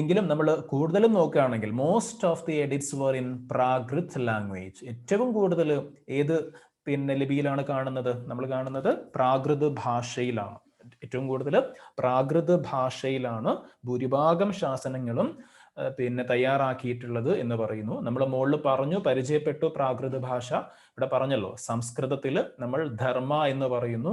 എങ്കിലും നമ്മൾ കൂടുതലും നോക്കുകയാണെങ്കിൽ most of the edicts were in Prakrit language. ഏറ്റവും കൂടുതൽ ഏത് ലിപിയിലാണ് കാണുന്നത്? നമ്മൾ കാണുന്നത് പ്രാകൃത് ഭാഷയിലാണ്. ഏറ്റവും കൂടുതൽ പ്രാകൃത് ഭാഷയിലാണ് ഭൂരിഭാഗം ശാസനങ്ങളും തയ്യാറാക്കിയിട്ടുള്ളത് എന്ന് പറയുന്നു. നമ്മൾ മുകളിൽ പറഞ്ഞു, പരിചയപ്പെട്ടു പ്രാകൃത ഭാഷ. ഇവിടെ പറഞ്ഞല്ലോ, സംസ്കൃതത്തിൽ നമ്മൾ ധർമ്മ എന്ന് പറയുന്നു,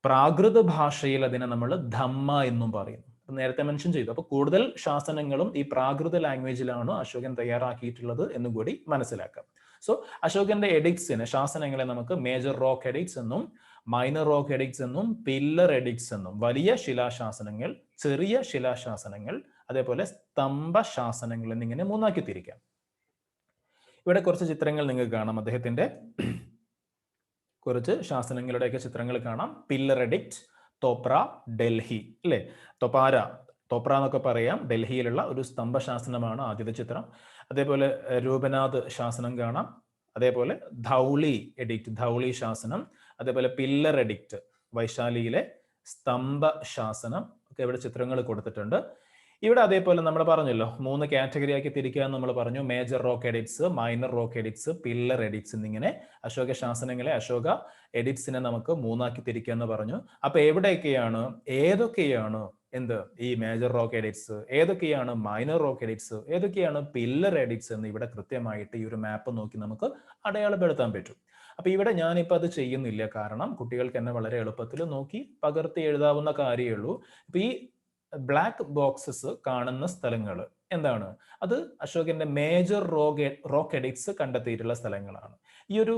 പ്രാകൃത ഭാഷയിൽ അതിനെ നമ്മൾ ധമ്മ എന്നും പറയുന്നു. നേരത്തെ മെൻഷൻ ചെയ്തു. അപ്പൊ കൂടുതൽ ശാസനങ്ങളും ഈ പ്രാകൃത ലാംഗ്വേജിലാണ് അശോകൻ തയ്യാറാക്കിയിട്ടുള്ളത് എന്നും കൂടി മനസ്സിലാക്കാം. സോ അശോകന്റെ എഡിക്ട്സിനെ, ശാസനങ്ങളെ നമുക്ക് മേജർ റോക്ക് എഡിക്ട്സ് എന്നും മൈനർ റോക്ക് എഡിക്ട്സ് എന്നും പില്ലർ എഡിക്ട്സ് എന്നും, വലിയ ശിലാശാസനങ്ങൾ, ചെറിയ ശിലാശാസനങ്ങൾ, അതേപോലെ സ്തംഭ ശാസനങ്ങൾ എന്നിങ്ങനെ 3 ആക്കി തിരിക്കാം. ഇവിടെ കുറച്ച് ചിത്രങ്ങൾ നിങ്ങൾക്ക് കാണാം. അദ്ദേഹത്തിന്റെ കുറച്ച് ശാസനങ്ങളുടെയൊക്കെ ചിത്രങ്ങൾ കാണാം. പില്ലർ എഡിക്റ്റ്, തോപ്ര, ഡൽഹി അല്ലേ? തോപ്ര എന്നൊക്കെ പറയാം. ഡൽഹിയിലുള്ള ഒരു സ്തംഭ ശാസനമാണ് ആദ്യത്തെ ചിത്രം. അതേപോലെ രൂപനാഥ് ശാസനം കാണാം. അതേപോലെ ധൗളി എഡിക്റ്റ്, ധൗളി ശാസനം. അതേപോലെ പില്ലർ എഡിക്റ്റ്, വൈശാലിയിലെ സ്തംഭ ശാസനം ഒക്കെ ഇവിടെ ചിത്രങ്ങൾ കൊടുത്തിട്ടുണ്ട്. ഇവിടെ അതേപോലെ നമ്മൾ പറഞ്ഞല്ലോ 3 കാറ്റഗറി ആക്കി തിരിക്കുക എന്ന് നമ്മൾ പറഞ്ഞു. Major rock edicts, minor rock edicts, pillar edicts എന്നിങ്ങനെ അശോക ശാസനങ്ങളെ, അശോക എഡിക്ട്സിനെ നമുക്ക് 3 ആക്കി തിരിക്കുക എന്ന് പറഞ്ഞു. അപ്പൊ ഏതൊക്കെയാണ് ഈ മേജർ റോക്ക് എഡിക്ട്സ്, ഏതൊക്കെയാണ് മൈനർ റോക്ക് എഡിക്ട്സ്, ഏതൊക്കെയാണ് പില്ലർ എഡിക്ട്സ് എന്ന് ഇവിടെ കൃത്യമായിട്ട് ഈ ഒരു മാപ്പ് നോക്കി നമുക്ക് അടയാളപ്പെടുത്താൻ പറ്റും. അപ്പൊ ഇവിടെ ഞാനിപ്പോൾ അത് ചെയ്യുന്നില്ല, കാരണം കുട്ടികൾക്ക് എന്നെ വളരെ എളുപ്പത്തിൽ നോക്കി പകർത്തി എഴുതാവുന്ന കാര്യമേ ഉള്ളൂ. ഇപ്പൊ ഈ ബ്ലാക്ക് ബോക്സസ് കാണുന്ന സ്ഥലങ്ങൾ എന്താണ്? അത് അശോകന്റെ മേജർ റോക്ക് എഡിക്ട്സ് കണ്ടെത്തിയിട്ടുള്ള സ്ഥലങ്ങളാണ്. ഈ ഒരു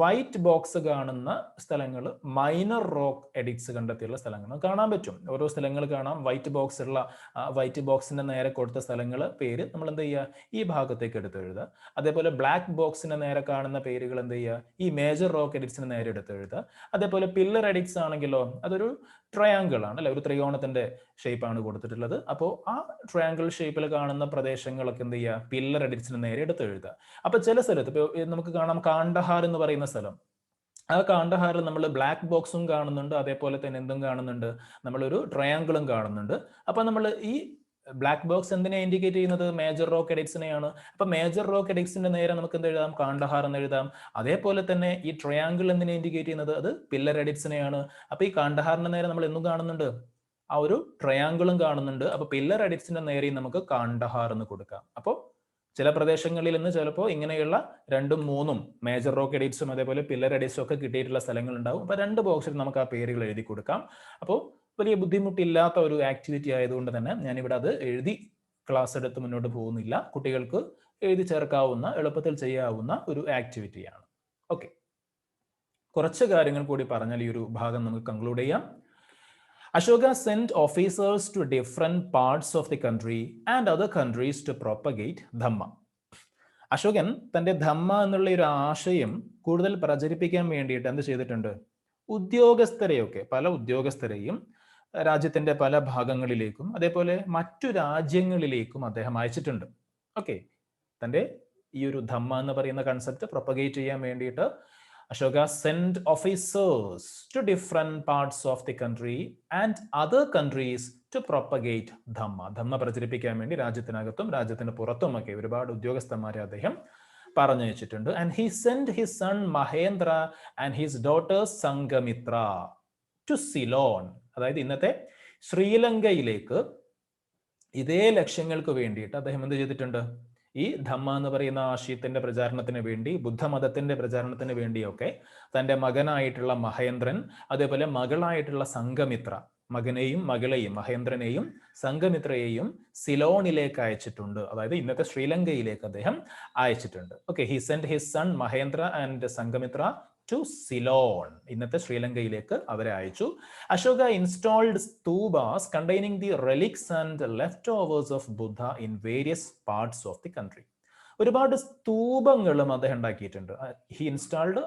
വൈറ്റ് ബോക്സ് കാണുന്ന സ്ഥലങ്ങൾ മൈനർ റോക്ക് എഡിക്ട്സ് കണ്ടെത്തിയുള്ള സ്ഥലങ്ങൾ കാണാൻ പറ്റും. ഓരോ സ്ഥലങ്ങൾ കാണാം. വൈറ്റ് ബോക്സിന്റെ നേരെ കൊടുത്ത സ്ഥലങ്ങൾ പേര് നമ്മൾ എന്ത് ചെയ്യുക? ഈ ഭാഗത്തേക്ക് എടുത്ത് എഴുതുക. അതേപോലെ ബ്ലാക്ക് ബോക്സിന്റെ നേരെ കാണുന്ന പേരുകൾ എന്ത് ചെയ്യുക? ഈ മേജർ റോക്ക് എഡിക്ട്സിന് നേരെ എടുത്ത് എഴുതുക. അതേപോലെ പില്ലർ എഡിക്ട്സ് ആണെങ്കിലോ അതൊരു ട്രയാങ്കിൾ ആണ് അല്ലെ, ഒരു ത്രികോണത്തിന്റെ ഷേപ്പാണ് കൊടുത്തിട്ടുള്ളത്. അപ്പോൾ ആ ട്രയാങ്കിൾ ഷേപ്പിൽ കാണുന്ന പ്രദേശങ്ങളൊക്കെ എന്ത് ചെയ്യുക? പില്ലർ എഡിക്ട്സിന് നേരെ എടുത്ത് എഴുതുക. അപ്പൊ ചില സ്ഥലത്ത് ഇപ്പൊ നമുക്ക് കാണാം കാണ്ഡഹാർ എന്ന് പറയുന്ന സ്ഥലം. ആ കാണ്ഡഹാറിൽ നമ്മൾ ബ്ലാക്ക് ബോക്സും കാണുന്നുണ്ട്, അതേപോലെ തന്നെ എന്തും കാണുന്നുണ്ട്? നമ്മളൊരു ട്രയാങ്കിളും കാണുന്നുണ്ട്. അപ്പൊ നമ്മൾ ഈ ബ്ലാക്ക് ബോക്സ് എന്തിനെ ഇൻഡിക്കേറ്റ് ചെയ്യുന്നത്? മേജർ റോക്ക് എഡിക്ട്സിനെയാണ്. അപ്പൊ മേജർ റോക്ക് എഡിക്ട്സിന്റെ നേരെ നമുക്ക് എന്ത് എഴുതാം? കാണ്ഡഹാർ എന്ന് എഴുതാം. അതേപോലെ തന്നെ ഈ ട്രയാങ്കിൾ എന്തിനെ ഇൻഡിക്കേറ്റ് ചെയ്യുന്നത്? അത് പില്ലർ എഡിക്ട്സിനെയാണ്. അപ്പൊ ഈ കാണ്ഡഹാറിന്റെ നേരെ നമ്മൾ എന്തും കാണുന്നുണ്ട്? ആ ഒരു ട്രയാങ്കിളും കാണുന്നുണ്ട്. അപ്പൊ പില്ലർ എഡിക്ട്സിന്റെ നേരെയും നമുക്ക് കാണ്ഡഹാർ എന്ന് കൊടുക്കാം. അപ്പോൾ ചില പ്രദേശങ്ങളിൽ നിന്ന് ചിലപ്പോൾ ഇങ്ങനെയുള്ള 2ഉം 3ഉം മേജർ റോക്ക് എഡിക്ട്സും അതേപോലെ പില്ലർ എഡിക്ട്സും ഒക്കെ കിട്ടിയിട്ടുള്ള സ്ഥലങ്ങൾ ഉണ്ടാവും. അപ്പൊ 2 ബോക്സിൽ നമുക്ക് ആ പേരുകൾ എഴുതി കൊടുക്കാം. അപ്പോൾ വലിയ ബുദ്ധിമുട്ടില്ലാത്ത ഒരു ആക്ടിവിറ്റി ആയതുകൊണ്ട് തന്നെ ഞാനിവിടെ അത് എഴുതി ക്ലാസ് എടുത്ത് മുന്നോട്ട് പോകുന്നില്ല. കുട്ടികൾക്ക് എഴുതി ചേർക്കാവുന്ന, എളുപ്പത്തിൽ ചെയ്യാവുന്ന ഒരു ആക്ടിവിറ്റിയാണ്. ഓക്കെ, കുറച്ച് കാര്യങ്ങൾ കൂടി പറഞ്ഞാൽ ഈ ഒരു ഭാഗം നമുക്ക് കൺക്ലൂഡ് ചെയ്യാം. Ashoka sent officers to different parts of the country and other countries to propagate Dhamma. Ashokan തന്റെ ധമ്മ എന്നുള്ള ഒരു ആശയം കൂടുതൽ പ്രചരിപ്പിക്കാൻ വേണ്ടിയിട്ട് എന്ത് ചെയ്തിട്ടുണ്ട്? പല ഉദ്യോഗസ്ഥരെയും രാജ്യത്തിന്റെ പല ഭാഗങ്ങളിലേക്കും അതേപോലെ മറ്റു രാജ്യങ്ങളിലേക്കും അദ്ദേഹം അയച്ചിട്ടുണ്ട്. ഓക്കെ, തന്റെ ഈ ഒരു ധമ്മ എന്ന് പറയുന്ന കൺസെപ്റ്റ് പ്രൊപ്പഗേറ്റ് ചെയ്യാൻ വേണ്ടിയിട്ട് Ashoka sent officers to different parts of the country and other countries to propagate Dhamma. Dhamma പ്രചരിപ്പിക്കാൻ വേണ്ടി രാജ്യത്തിനകത്തും രാജ്യത്തിന് പുറത്തുമൊക്കെ ഒരുപാട് ഉദ്യോഗസ്ഥന്മാരെ അദ്ദേഹം പറഞ്ഞയച്ചിട്ടുണ്ട്. And he sent his son Mahendra and his daughter Sangamitra to Ceylon. അതായത് ഇന്നത്തെ ശ്രീലങ്കയിലേക്ക് ഇതേ ലക്ഷ്യങ്ങൾക്ക് വേണ്ടിയിട്ട് അദ്ദേഹം എന്ത് ചെയ്തിട്ടുണ്ട്? ഈ ധമ്മ എന്ന് പറയുന്ന ആശയത്തിന്റെ പ്രചാരണത്തിന് വേണ്ടി, ബുദ്ധമതത്തിന്റെ പ്രചാരണത്തിന് വേണ്ടിയൊക്കെ തന്റെ മകനായിട്ടുള്ള മഹേന്ദ്രൻ അതേപോലെ മകളായിട്ടുള്ള സംഘമിത്ര, മകനെയും മകളെയും മഹേന്ദ്രനെയും സംഘമിത്രയെയും സിലോണിലേക്ക് അയച്ചിട്ടുണ്ട്. അതായത് ഇന്നത്തെ ശ്രീലങ്കയിലേക്ക് അദ്ദേഹം അയച്ചിട്ടുണ്ട്. Okay, he sent his son Mahendra and Sanghamitra to Ceylon. ഇന്നത്തെ ശ്രീലങ്കയിലേക്ക് അവരെ അയച്ചു. Ashoka installed stupas containing the relics and leftovers of Buddha in various parts of the country. ഒരുപാട് സ്തൂപങ്ങളും അദ്ദേഹം ഉണ്ടാക്കിയിട്ടുണ്ട്.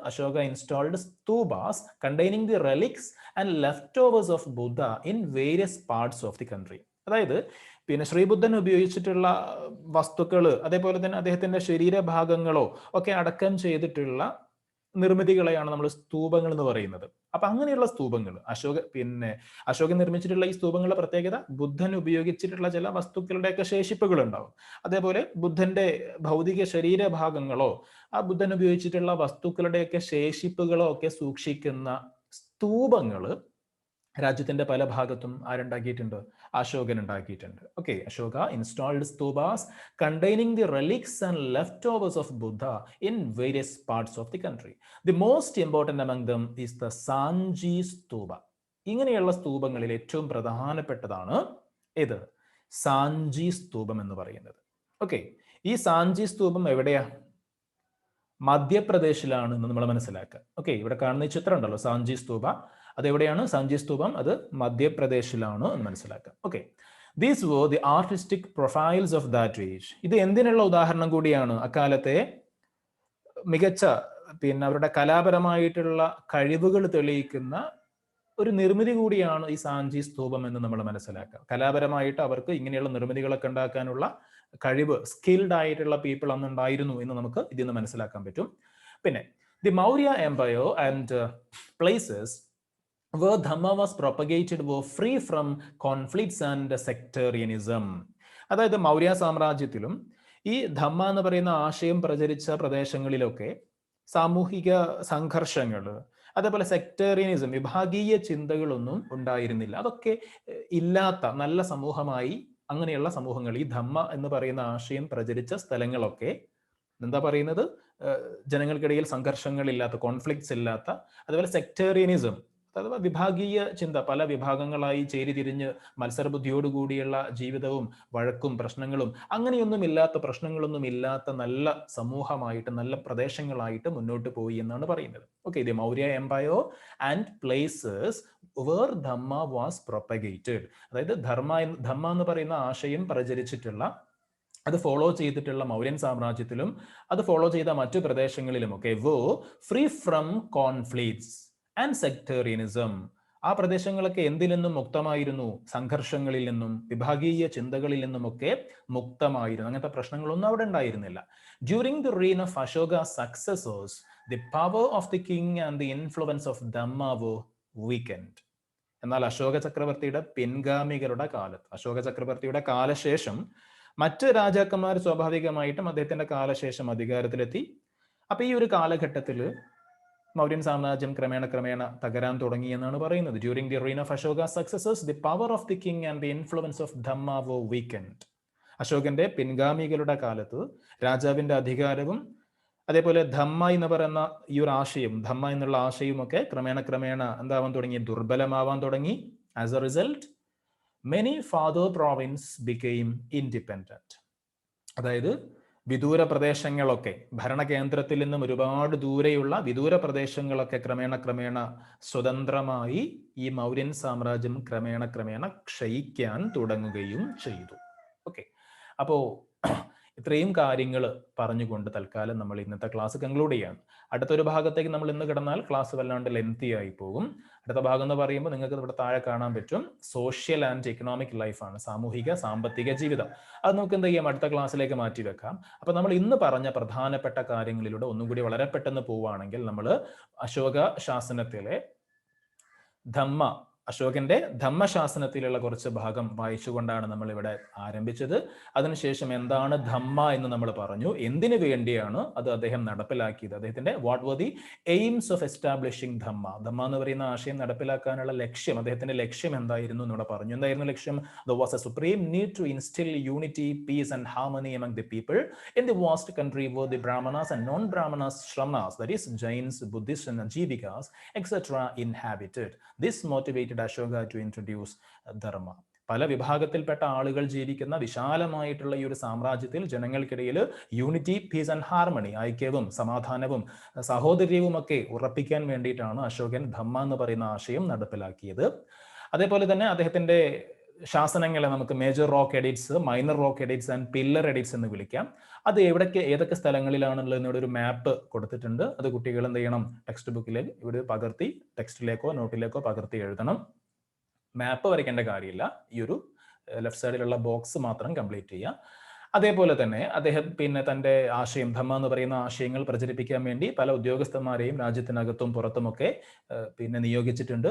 Ashoka installed stupas containing the relics and leftovers of Buddha in various parts of the country. അതായത് പിന്നെ ശ്രീബുദ്ധൻ ഉപയോഗിച്ചിട്ടുള്ള വസ്തുക്കൾ അതേപോലെ തന്നെ അദ്ദേഹത്തിന്റെ ശരീരഭാഗങ്ങളോ ഒക്കെ അടക്കം ചെയ്തിട്ടുള്ള നിർമ്മിതികളെയാണ് നമ്മൾ സ്തൂപങ്ങൾ എന്ന് പറയുന്നത്. അപ്പൊ അങ്ങനെയുള്ള സ്തൂപങ്ങൾ അശോകൻ നിർമ്മിച്ചിട്ടുള്ള ഈ സ്തൂപങ്ങളുടെ പ്രത്യേകത ബുദ്ധൻ ഉപയോഗിച്ചിട്ടുള്ള ചില വസ്തുക്കളുടെയൊക്കെ ശേഷിപ്പുകൾ ഉണ്ടാവും. അതേപോലെ ബുദ്ധന്റെ ഭൗതിക ശരീരഭാഗങ്ങളോ ആ ബുദ്ധൻ ഉപയോഗിച്ചിട്ടുള്ള വസ്തുക്കളുടെയൊക്കെ ശേഷിപ്പുകളോ ഒക്കെ സൂക്ഷിക്കുന്ന സ്തൂപങ്ങൾ രാജ്യത്തിന്റെ പല ഭാഗത്തും ആരുണ്ടാക്കിയിട്ടുണ്ട്? അശോകൻ ഉണ്ടാക്കിയിട്ടുണ്ട്. Okay, Ashoka installed stupas containing the relics and leftovers of Buddha in various parts of the country. The most important among them is the Sanchi stupa. ഇങ്ങനെയുള്ള സ്തൂപങ്ങളിൽ ഏറ്റവും പ്രധാനപ്പെട്ടതാണ് ഏത്? സാഞ്ചി സ്തൂപം എന്ന് പറയുന്നത്. ഓക്കെ, ഈ സാഞ്ചി സ്തൂപം എവിടെയാ? മധ്യപ്രദേശിലാണ് എന്ന് നമ്മൾ മനസ്സിലാക്കുക. ഓക്കെ, ഇവിടെ കാണുന്ന ഈ ചിത്രം ഉണ്ടല്ലോ, സാഞ്ചി സ്തൂപ, അതെവിടെയാണ്? സാഞ്ചി സ്തൂപം അത് മധ്യപ്രദേശിലാണ് എന്ന് മനസ്സിലാക്കുക. Okay, these were the artistic profiles of that age. ഇത് എന്തിനുള്ള ഉദാഹരണം കൂടിയാണ്? അക്കാലത്തെ മികച്ച അവരുടെ കലാപരമായിട്ടുള്ള കഴിവുകൾ തെളിയിക്കുന്ന ഒരു നിർമ്മിതി കൂടിയാണ് ഈ സാഞ്ചി സ്തൂപം എന്ന് നമ്മൾ മനസ്സിലാക്കാം. കലാപരമായിട്ട് അവർക്ക് ഇങ്ങനെയുള്ള നിർമ്മിതികളൊക്കെ ഉണ്ടാക്കാനുള്ള കഴിവ്, സ്കിൽഡ് ആയിട്ടുള്ള പീപ്പിൾ അന്ന് ഉണ്ടായിരുന്നു എന്ന് നമുക്ക് ഇതിൽ നിന്ന് മനസ്സിലാക്കാൻ പറ്റും. പിന്നെ the Maurya empire and places where Dhamma was propagated were free from conflicts and sectarianism. അതായത് മൗര്യ സാമ്രാജ്യത്തിലും ഈ ധമ്മ എന്ന് പറയുന്ന ആശയം പ്രചരിച്ച പ്രദേശങ്ങളിലൊക്കെ സാമൂഹിക സംഘർഷങ്ങൾ, അതേപോലെ സെക്ടേറിയനിസം, വിഭാഗീയ ചിന്തകളൊന്നും ഉണ്ടായിരുന്നില്ല. അതൊക്കെ ഇല്ലാത്ത നല്ല സമൂഹമായി അങ്ങനെയുള്ള സമൂഹങ്ങൾ, ഈ ധമ്മ എന്ന് പറയുന്ന ആശയം പ്രചരിച്ച സ്ഥലങ്ങളൊക്കെ എന്താ പറയുന്നത്, ജനങ്ങൾക്കിടയിൽ സംഘർഷങ്ങളില്ലാത്ത, കോൺഫ്ലിക്ട്സ് ഇല്ലാത്ത, അതുപോലെ സെക്ടേറിയനിസം അഥവാ വിഭാഗീയ ചിന്ത, പല വിഭാഗങ്ങളായി ചേരിതിരിഞ്ഞ് മത്സരബുദ്ധിയോടുകൂടിയുള്ള ജീവിതവും വഴക്കും പ്രശ്നങ്ങളും അങ്ങനെയൊന്നും ഇല്ലാത്ത, പ്രശ്നങ്ങളൊന്നും ഇല്ലാത്ത നല്ല സമൂഹമായിട്ട്, നല്ല പ്രദേശങ്ങളായിട്ട് മുന്നോട്ട് പോയി എന്നാണ് പറയുന്നത്. Okay, the Maurya empire and places where Dhamma was propagated. അതായത് ധമ്മ എന്ന് പറയുന്ന ആശയം പ്രചരിച്ചിട്ടുള്ള, അത് ഫോളോ ചെയ്തിട്ടുള്ള മൗര്യൻ സാമ്രാജ്യത്തിലും അത് ഫോളോ ചെയ്ത മറ്റു പ്രദേശങ്ങളിലുമൊക്കെ ഫ്രീ ഫ്രം കോൺഫ്ലിക്ട്സ് ആൻഡ് സെക്ടേറിയനിസം. ആ പ്രദേശങ്ങളൊക്കെ എന്തിൽ നിന്നും മുക്തമായിരുന്നു? സംഘർഷങ്ങളിൽ നിന്നും വിഭാഗീയ ചിന്തകളിൽ നിന്നുമൊക്കെ മുക്തമായിരുന്നു. അങ്ങനത്തെ പ്രശ്നങ്ങളൊന്നും അവിടെ ഉണ്ടായിരുന്നില്ല. During the reign of Ashoka successors the power of the king and the influence of Dhamma were weakened. എന്നാൽ അശോക ചക്രവർത്തിയുടെ പിൻഗാമികളുടെ കാലത്ത്, അശോക ചക്രവർത്തിയുടെ കാലശേഷം മറ്റ് രാജാക്കന്മാർ സ്വാഭാവികമായിട്ടും അദ്ദേഹത്തിന്റെ കാലശേഷം അധികാരത്തിലെത്തി. അപ്പൊ ഈ ഒരു കാലഘട്ടത്തിൽ മൗര്യൻ സാമ്രാജ്യം ക്രമേണ തകരാൻ തുടങ്ങി എന്നാണ് പറയുന്നത്. During the reign of Ashoka successors the power of the king and the influence of Dhamma were weakened. അശോകന്റെ പിൻഗാമികളുടെ കാലത്ത് രാജാവിന്റെ അധികാരവും അതേപോലെ ധമ്മ എന്ന് പറയുന്ന ഈ ഒരു ആശയം, ധമ്മ എന്നുള്ള ആശയവും ഒക്കെ ക്രമേണ എന്താവാൻ തുടങ്ങി? ദുർബലമാവാൻ തുടങ്ങി. As A result many farther province became independent. അതായത് വിദൂര പ്രദേശങ്ങളൊക്കെ, ഭരണകേന്ദ്രത്തിൽ നിന്നും ഒരുപാട് ദൂരെയുള്ള വിദൂര പ്രദേശങ്ങളൊക്കെ ക്രമേണ സ്വതന്ത്രമായി ഈ മൗര്യൻ സാമ്രാജ്യം ക്രമേണ ക്ഷയിക്കാൻ തുടങ്ങുകയും ചെയ്തു. ഓക്കെ, അപ്പോ ഇത്രയും കാര്യങ്ങൾ പറഞ്ഞുകൊണ്ട് തൽക്കാലം നമ്മൾ ഇന്നത്തെ ക്ലാസ് കൺക്ലൂഡ് ചെയ്യാണ്. അടുത്തൊരു ഭാഗത്തേക്ക് നമ്മൾ ഇന്ന് കിടന്നാൽ ക്ലാസ് വല്ലാണ്ട് ലെങ്തി ആയി പോകും. അടുത്ത ഭാഗം എന്ന് പറയുമ്പോൾ നിങ്ങൾക്ക് ഇവിടെ താഴെ കാണാൻ പറ്റും, സോഷ്യൽ ആൻഡ് എക്കണോമിക് ലൈഫാണ്, സാമൂഹിക സാമ്പത്തിക ജീവിതം. അത് നമുക്ക് എന്ത് ചെയ്യാം, അടുത്ത ക്ലാസ്സിലേക്ക് മാറ്റി വെക്കാം. അപ്പൊ നമ്മൾ ഇന്ന് പറഞ്ഞ പ്രധാനപ്പെട്ട കാര്യങ്ങളിലൂടെ ഒന്നുകൂടി വളരെ പെട്ടെന്ന് പോവുകയാണെങ്കിൽ, നമ്മൾ അശോക ശാസനത്തിലെ അശോകന്റെ ധമ്മശാസനത്തിലുള്ള കുറച്ച് ഭാഗം വായിച്ചുകൊണ്ടാണ് നമ്മൾ ഇവിടെ ആരംഭിച്ചത്. അതിനുശേഷം എന്താണ് ധമ്മ എന്ന് നമ്മൾ പറഞ്ഞു, എന്തിനു വേണ്ടിയാണ് അത് അദ്ദേഹം നടപ്പിലാക്കിയത്, അദ്ദേഹത്തിന്റെ what were the aims of establishing Dhamma എന്ന് പറയുന്ന ആശയം നടപ്പിലാക്കാനുള്ള ലക്ഷ്യം, അദ്ദേഹത്തിന്റെ ലക്ഷ്യം എന്തായിരുന്നു എന്നിവിടെ പറഞ്ഞു. എന്തായിരുന്നു ലക്ഷ്യം? There was a supreme need to instill unity, peace and harmony among the people in the vast country where the Brahmanas and non-Brahmanas, Shramnas, that is Jains, Buddhists and Jivikas, etc. inhabited. This motivated Ashoka to introduce ധർമ്മ. പല വിഭാഗത്തിൽപ്പെട്ട ആളുകൾ ജീവിക്കുന്ന വിശാലമായിട്ടുള്ള ഈ ഒരു സാമ്രാജ്യത്തിൽ ജനങ്ങൾക്കിടയിൽ യൂണിറ്റി, പീസ് ആൻഡ് ഹാർമണി, ഐക്യവും സമാധാനവും സഹോദര്യവും ഒക്കെ ഉറപ്പിക്കാൻ വേണ്ടിയിട്ടാണ് അശോകൻ ധമ്മ എന്ന് പറയുന്ന ആശയം നടപ്പിലാക്കിയത്. അതേപോലെ തന്നെ അദ്ദേഹത്തിന്റെ ശാസനങ്ങളെ നമുക്ക് major rock edits, minor rock edits and pillar edits എന്ന് വിളിക്കാം. അത് ഏതൊക്കെ സ്ഥലങ്ങളിലാണുള്ളത് എന്നോട് ഒരു മാപ്പ് കൊടുത്തിട്ടുണ്ട്. അത് കുട്ടികൾ എന്ത് ചെയ്യണം, ടെക്സ്റ്റ് ബുക്കിലേക്ക് ഇവിടെ പകർത്തി, ടെക്സ്റ്റിലേക്കോ നോട്ടിലേക്കോ പകർത്തി എഴുതണം. മാപ്പ് വരയ്ക്കേണ്ട കാര്യമില്ല, ഈ ഒരു ലെഫ്റ്റ് സൈഡിലുള്ള ബോക്സ് മാത്രം കംപ്ലീറ്റ് ചെയ്യുക. അതേപോലെ തന്നെ അദ്ദേഹം തന്റെ ആശയം, ധമ്മ എന്ന് പറയുന്ന ആശയങ്ങൾ പ്രചരിപ്പിക്കാൻ വേണ്ടി പല ഉദ്യോഗസ്ഥന്മാരെയും രാജ്യത്തിനകത്തും പുറത്തുമൊക്കെ നിയോഗിച്ചിട്ടുണ്ട്.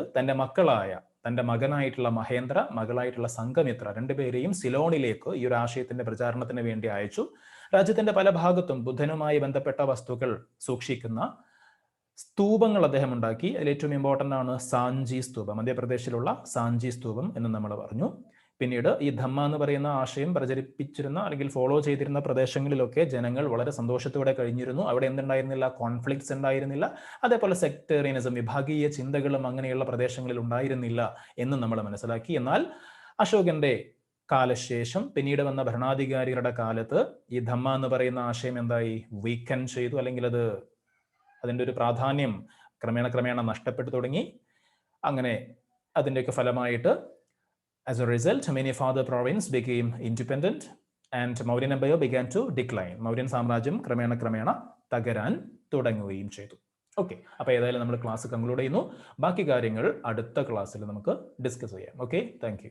തന്റെ മകനായിട്ടുള്ള മഹേന്ദ്ര, മകളായിട്ടുള്ള സംഘമിത്ര, രണ്ടുപേരെയും സിലോണിലേക്ക് ഈ ഒരു ആശയത്തിന്റെ പ്രചാരണത്തിന് വേണ്ടി അയച്ചു. രാജ്യത്തിന്റെ പല ഭാഗത്തും ബുദ്ധനുമായി ബന്ധപ്പെട്ട വസ്തുക്കൾ സൂക്ഷിക്കുന്ന സ്തൂപങ്ങൾ അദ്ദേഹം ഉണ്ടാക്കി. അതിൽ ഏറ്റവും ഇമ്പോർട്ടന്റ് ആണ് സാഞ്ചി സ്തൂപം, മധ്യപ്രദേശിലുള്ള സാഞ്ചി സ്തൂപം എന്ന് നമ്മൾ പറഞ്ഞു. പിന്നീട് ഈ ധമ്മ എന്ന് പറയുന്ന ആശയം പ്രചരിപ്പിച്ചിരുന്ന അല്ലെങ്കിൽ ഫോളോ ചെയ്തിരുന്ന പ്രദേശങ്ങളിലൊക്കെ ജനങ്ങൾ വളരെ സന്തോഷത്തോടെ കഴിഞ്ഞിരുന്നു. അവിടെ എന്തുണ്ടായിരുന്നില്ല? കോൺഫ്ലിക്ട്സ് ഉണ്ടായിരുന്നില്ല. അതേപോലെ സെക്ടേറിയനിസം, വിഭാഗീയ ചിന്തകളും അങ്ങനെയുള്ള പ്രദേശങ്ങളിൽ ഉണ്ടായിരുന്നില്ല എന്ന് നമ്മൾ മനസ്സിലാക്കി. എന്നാൽ അശോകന്റെ കാലശേഷം പിന്നീട് വന്ന ഭരണാധികാരികളുടെ കാലത്ത് ഈ ധമ്മ എന്ന് പറയുന്ന ആശയം എന്തായി? വീക്കൻ ചെയ്തു, അല്ലെങ്കിൽ അതിൻ്റെ ഒരു പ്രാധാന്യം ക്രമേണ നഷ്ടപ്പെട്ടു തുടങ്ങി. അങ്ങനെ അതിൻ്റെയൊക്കെ ഫലമായിട്ട് as a result, many farther province became independent and Mauryan Empire began to decline. Mauryan സാമ്രാജ്യം ക്രമേണ തകരാൻ തുടങ്ങുകയും ചെയ്തു. ഓക്കെ, അപ്പോൾ ഏതായാലും നമ്മൾ ക്ലാസ് കൺക്ലൂഡ് ചെയ്യുന്നു. ബാക്കി കാര്യങ്ങൾ അടുത്ത ക്ലാസ്സിൽ നമുക്ക് ഡിസ്കസ് ചെയ്യാം. Okay, thank you.